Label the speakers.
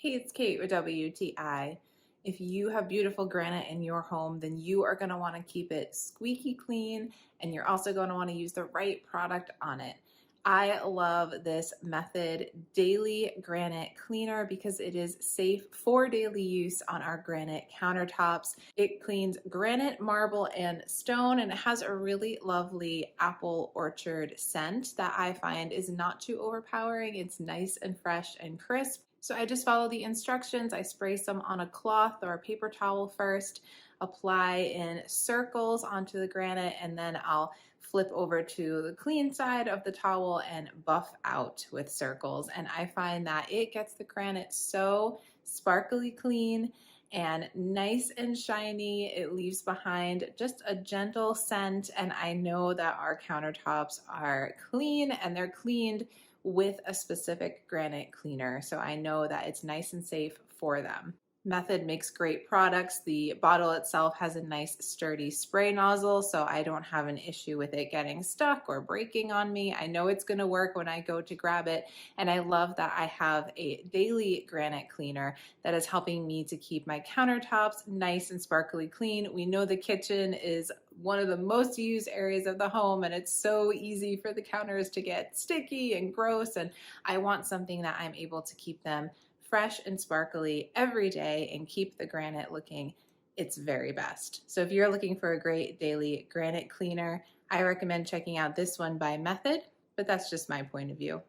Speaker 1: Hey, it's Kate with WTI. If you have beautiful granite in your home, then you are going to want to keep it squeaky clean, and you're also going to want to use the right product on it. I love this Method Daily Granite Cleaner because it is safe for daily use on our granite countertops. It cleans granite, marble, and stone, and it has a really lovely apple orchard scent that I find is not too overpowering. It's nice and fresh and crisp. So I just follow the instructions. I spray some on a cloth or a paper towel first, apply in circles onto the granite, and then I'll flip over to the clean side of the towel and buff out with circles. And I find that it gets the granite so sparkly clean and nice and shiny. It leaves behind just a gentle scent, and I know that our countertops are clean and they're cleaned with a specific granite cleaner, so I know that it's nice and safe for them. Method makes great products. The bottle itself has a nice sturdy spray nozzle, so I don't have an issue with it getting stuck or breaking on me. I know it's going to work when I go to grab it, and I love that I have a daily granite cleaner that is helping me to keep my countertops nice and sparkly clean. We know the kitchen is one of the most used areas of the home, and it's so easy for the counters to get sticky and gross, and I want something that I'm able to keep them fresh and sparkly every day and keep the granite looking its very best. So if you're looking for a great daily granite cleaner, I recommend checking out this one by Method, but that's just my point of view.